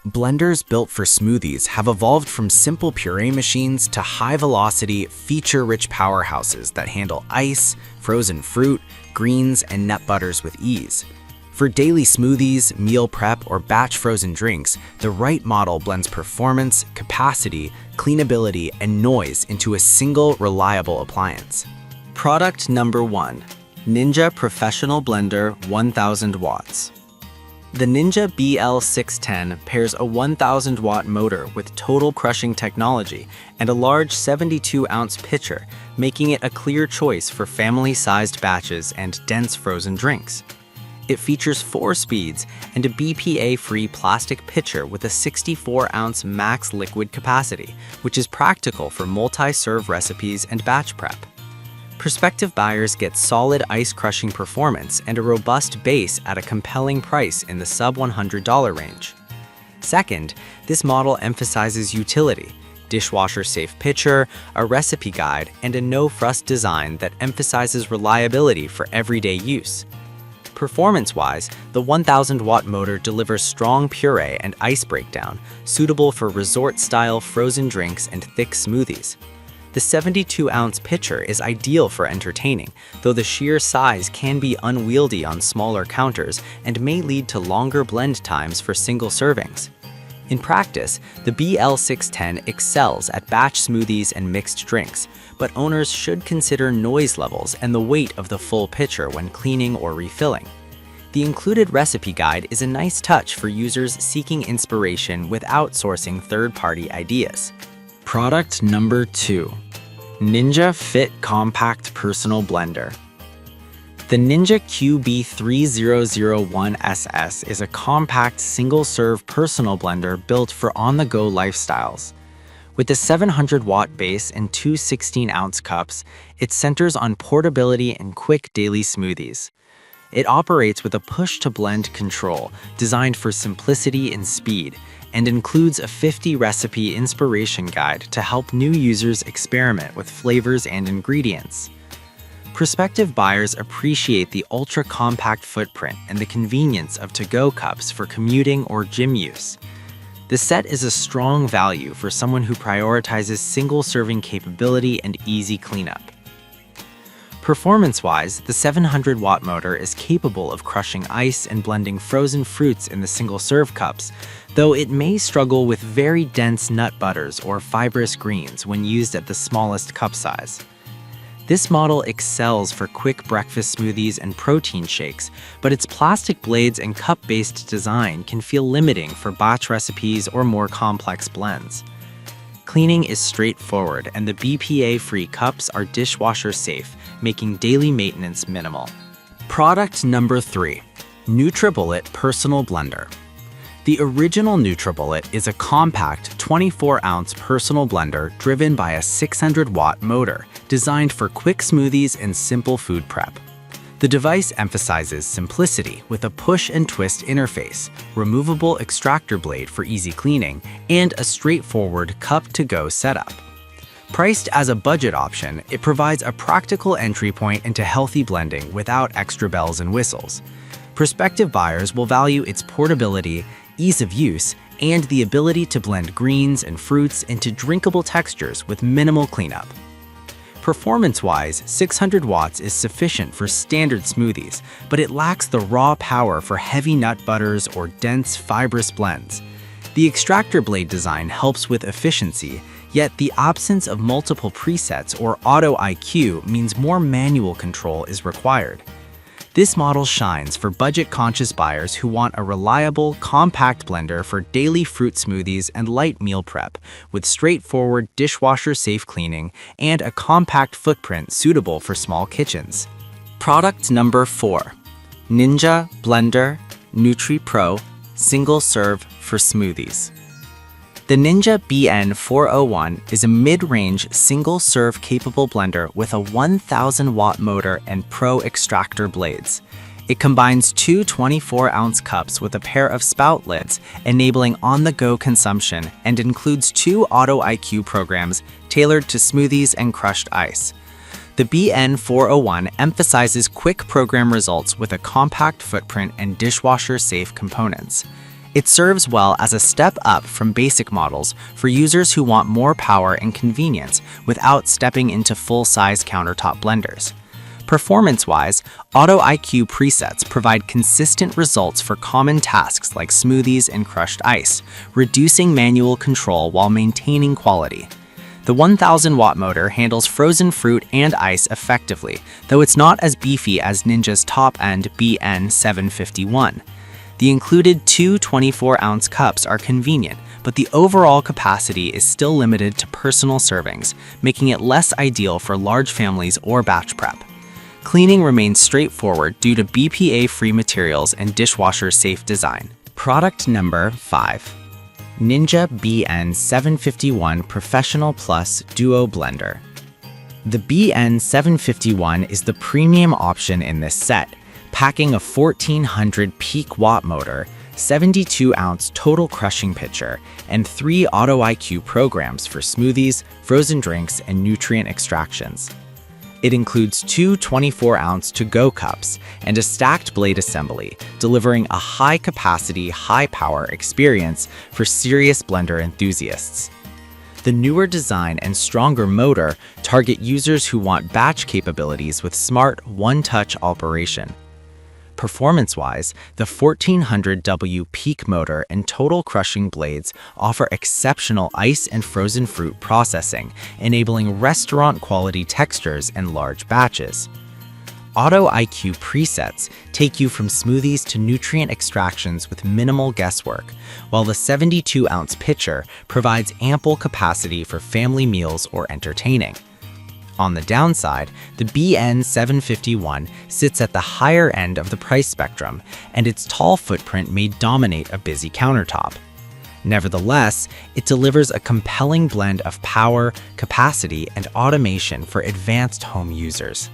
Blenders built for smoothies have evolved from simple puree machines to high-velocity, feature-rich powerhouses that handle ice, frozen fruit, greens, and nut butters with ease. For daily smoothies, meal prep, or batch frozen drinks, the right model blends performance, capacity, cleanability, and noise into a single, reliable appliance. Product number 1. Ninja Professional Blender 1000 watts. The Ninja BL610 pairs a 1000 watt motor with total crushing technology and a large 72-ounce pitcher, making it a clear choice for family-sized batches and dense frozen drinks. It features 4 speeds and a BPA-free plastic pitcher with a 64-ounce max liquid capacity, which is practical for multi-serve recipes and batch prep. Prospective buyers get solid ice-crushing performance and a robust base at a compelling price in the sub-$100 range. Second, this model emphasizes utility, dishwasher-safe pitcher, a recipe guide, and a no-fuss design that emphasizes reliability for everyday use. Performance-wise, the 1000-watt motor delivers strong puree and ice breakdown, suitable for resort-style frozen drinks and thick smoothies. The 72-ounce pitcher is ideal for entertaining, though the sheer size can be unwieldy on smaller counters and may lead to longer blend times for single servings. In practice, the BL610 excels at batch smoothies and mixed drinks, but owners should consider noise levels and the weight of the full pitcher when cleaning or refilling. The included recipe guide is a nice touch for users seeking inspiration without sourcing third-party ideas. Product number 2. Ninja Fit Compact Personal Blender. The Ninja QB3001SS is a compact single-serve personal blender built for on-the-go lifestyles. With a 700-watt base and 2 16-ounce cups, it centers on portability and quick daily smoothies. It operates with a push-to-blend control designed for simplicity and speed, and includes a 50-recipe inspiration guide to help new users experiment with flavors and ingredients. Prospective buyers appreciate the ultra-compact footprint and the convenience of to-go cups for commuting or gym use. The set is a strong value for someone who prioritizes single-serving capability and easy cleanup. Performance-wise, the 700-watt motor is capable of crushing ice and blending frozen fruits in the single-serve cups, though it may struggle with very dense nut butters or fibrous greens when used at the smallest cup size. This model excels for quick breakfast smoothies and protein shakes, but its plastic blades and cup-based design can feel limiting for batch recipes or more complex blends. Cleaning is straightforward, and the BPA-free cups are dishwasher-safe, making daily maintenance minimal. Product number 3. nutribullet Personal Blender. The original nutribullet is a compact 24-ounce personal blender driven by a 600-watt motor designed for quick smoothies and simple food prep. The device emphasizes simplicity with a push-and-twist interface, removable extractor blade for easy cleaning, and a straightforward cup-to-go setup. Priced as a budget option, it provides a practical entry point into healthy blending without extra bells and whistles. Prospective buyers will value its portability, ease of use, and the ability to blend greens and fruits into drinkable textures with minimal cleanup. Performance-wise, 600 watts is sufficient for standard smoothies, but it lacks the raw power for heavy nut butters or dense, fibrous blends. The extractor blade design helps with efficiency, yet the absence of multiple presets or auto IQ means more manual control is required. This model shines for budget-conscious buyers who want a reliable, compact blender for daily fruit smoothies and light meal prep, with straightforward dishwasher-safe cleaning and a compact footprint suitable for small kitchens. Product number 4. Ninja Blender NutriPro Single Serve for Smoothies. The Ninja BN401 is a mid-range, single-serve capable blender with a 1000-watt motor and Pro extractor blades. It combines 2 24-ounce cups with a pair of spout lids, enabling on-the-go consumption, and includes 2 Auto IQ programs tailored to smoothies and crushed ice. The BN401 emphasizes quick program results with a compact footprint and dishwasher-safe components. It serves well as a step up from basic models for users who want more power and convenience without stepping into full-size countertop blenders. Performance-wise, Auto IQ presets provide consistent results for common tasks like smoothies and crushed ice, reducing manual control while maintaining quality. The 1000-watt motor handles frozen fruit and ice effectively, though it's not as beefy as Ninja's top-end BN751. The included two 24-ounce cups are convenient, but the overall capacity is still limited to personal servings, making it less ideal for large families or batch prep. Cleaning remains straightforward due to BPA-free materials and dishwasher-safe design. Product number 5. Ninja BN751 Professional Plus Duo Blender. The BN751 is the premium option in this set, packing a 1400 peak watt motor, 72-ounce total crushing pitcher, and 3 Auto IQ programs for smoothies, frozen drinks, and nutrient extractions. It includes two 24-ounce to-go cups and a stacked blade assembly, delivering a high-capacity, high-power experience for serious blender enthusiasts. The newer design and stronger motor target users who want batch capabilities with smart, one-touch operation. Performance-wise, the 1400W peak motor and total crushing blades offer exceptional ice and frozen fruit processing, enabling restaurant-quality textures and large batches. Auto IQ presets take you from smoothies to nutrient extractions with minimal guesswork, while the 72-ounce pitcher provides ample capacity for family meals or entertaining. On the downside, the BN751 sits at the higher end of the price spectrum, and its tall footprint may dominate a busy countertop. Nevertheless, it delivers a compelling blend of power, capacity, and automation for advanced home users.